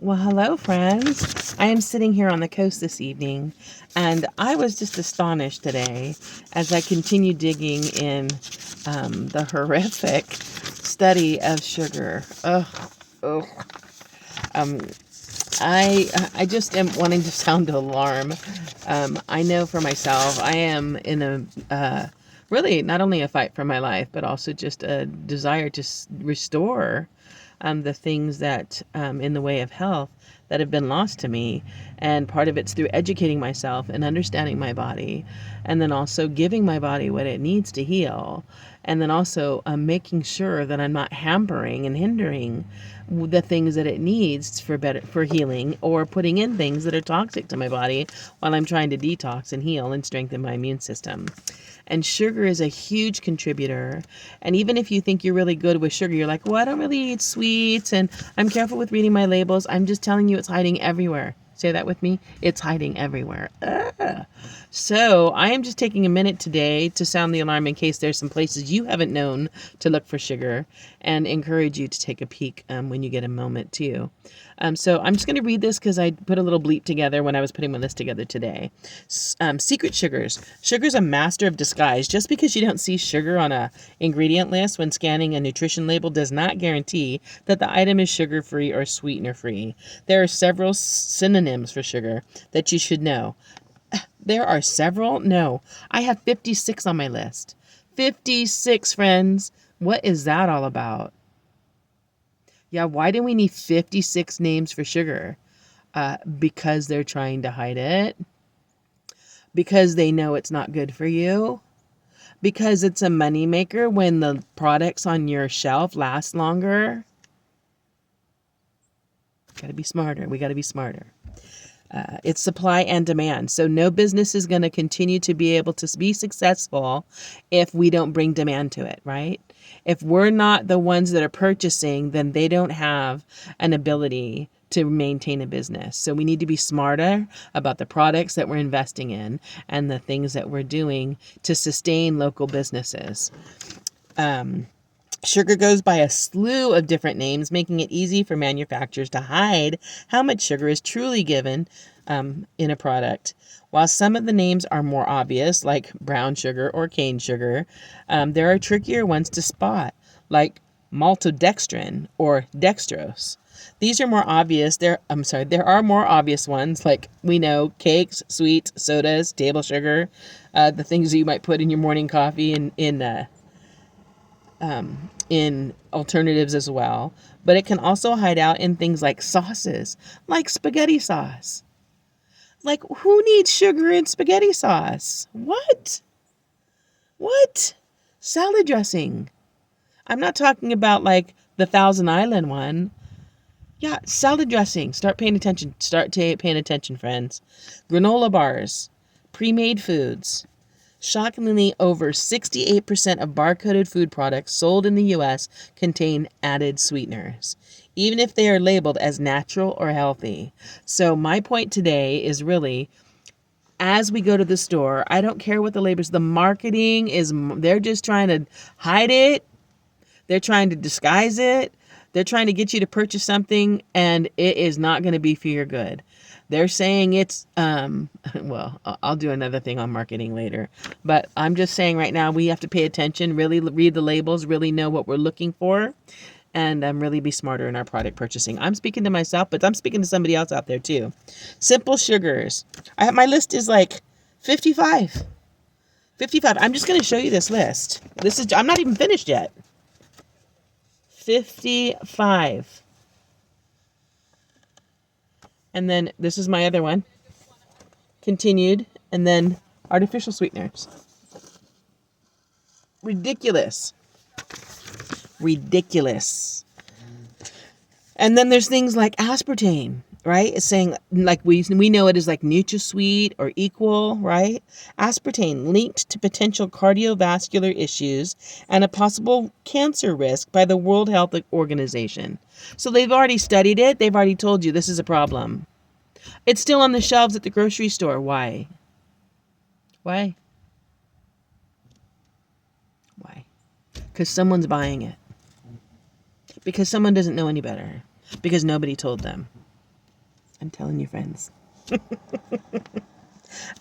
Well, hello, friends. I am sitting here on the coast this evening, and I was just astonished today as I continue digging in the horrific study of sugar. Ugh, ugh. Um, I just am wanting to sound the alarm. I know for myself, I am in a really not only a fight for my life, but also just a desire to restore the things that in the way of health that have been lost to me. And part of it's through educating myself and understanding my body, and then also giving my body what it needs to heal, and then also making sure that I'm not hampering and hindering the things that it needs for healing, or putting in things that are toxic to my body while I'm trying to detox and heal and strengthen my immune system. And sugar is a huge contributor. And even if you think you're really good with sugar, you're like, well, I don't really eat sweets and I'm careful with reading my labels. I'm just telling you, it's hiding everywhere. Say that with me. It's hiding everywhere. So I am just taking a minute today to sound the alarm in case there's some places you haven't known to look for sugar, and encourage you to take a peek when you get a moment too. So I'm just going to read this because I put a little bleep together when I was putting my list together today. Secret sugars. Sugar's a master of disguise. Just because you don't see sugar on a ingredient list when scanning a nutrition label does not guarantee that the item is sugar-free or sweetener-free. There are several synonyms for sugar that you should know. There are several? No. I have 56 on my list. 56, friends. What is that all about? Yeah, why do we need 56 names for sugar? Because they're trying to hide it. Because they know it's not good for you. Because it's a moneymaker when the products on your shelf last longer. Gotta be smarter. We gotta be smarter. It's supply and demand. So no business is going to continue to be able to be successful if we don't bring demand to it, right? If we're not the ones that are purchasing, then they don't have an ability to maintain a business. So we need to be smarter about the products that we're investing in and the things that we're doing to sustain local businesses. Sugar goes by a slew of different names, making it easy for manufacturers to hide how much sugar is truly given in a product. While some of the names are more obvious, like brown sugar or cane sugar, there are trickier ones to spot, like maltodextrin or dextrose. These are more obvious. There are more obvious ones, like we know cakes, sweets, sodas, table sugar, the things that you might put in your morning coffee in alternatives as well, but it can also hide out in things like sauces, like spaghetti sauce. Like, who needs sugar in spaghetti sauce? What? What? Salad dressing. I'm not talking about like the Thousand Island one. Yeah, salad dressing. Start paying attention. Paying attention, friends. Granola bars, pre-made foods. Shockingly, over 68% of barcoded food products sold in the U.S. contain added sweeteners, even if they are labeled as natural or healthy. So my point today is really, as we go to the store, I don't care what the labels, the marketing is, they're just trying to hide it. They're trying to disguise it. They're trying to get you to purchase something, and it is not going to be for your good. They're saying it's, well, I'll do another thing on marketing later. But I'm just saying right now we have to pay attention, really read the labels, really know what we're looking for, and really be smarter in our product purchasing. I'm speaking to myself, but I'm speaking to somebody else out there too. Simple sugars. My list is like 55. 55. I'm just going to show you this list. I'm not even finished yet. 55. And then this is my other one. Continued. And then artificial sweeteners. Ridiculous. And then there's things like aspartame, right? It's saying, like, we know it is like NutraSweet or Equal, right? Aspartame linked to potential cardiovascular issues and a possible cancer risk by the World Health Organization. So they've already studied it. They've already told you this is a problem. It's still on the shelves at the grocery store. Why? Why? Why? Because someone's buying it. Because someone doesn't know any better. Because nobody told them. I'm telling you, friends.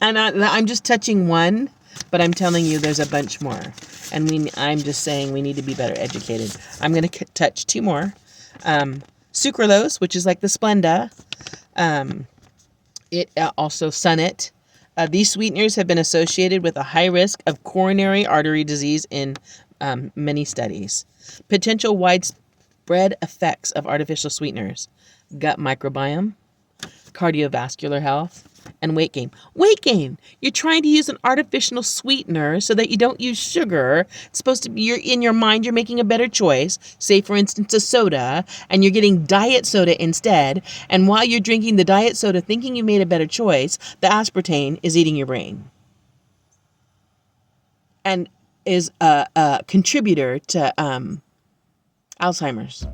And I'm just touching one, but I'm telling you there's a bunch more. And I'm just saying we need to be better educated. I'm going to touch two more. Sucralose, which is like the Splenda. Also Sunnet. These sweeteners have been associated with a high risk of coronary artery disease in many studies. Potential widespread effects of artificial sweeteners: gut microbiome, cardiovascular health, and weight gain. Weight gain! You're trying to use an artificial sweetener so that you don't use sugar. It's supposed to be, in your mind, you're making a better choice. Say, for instance, a soda, and you're getting diet soda instead. And while you're drinking the diet soda thinking you made a better choice, the aspartame is eating your brain. And is a contributor to Alzheimer's.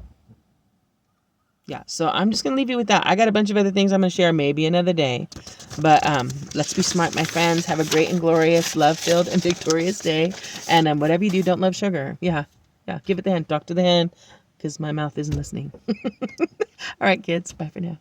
Yeah, so I'm just going to leave you with that. I got a bunch of other things I'm going to share maybe another day. But let's be smart, my friends. Have a great and glorious, love-filled, and victorious day. And whatever you do, don't love sugar. Yeah, give it the hand. Talk to the hand, because my mouth isn't listening. All right, kids. Bye for now.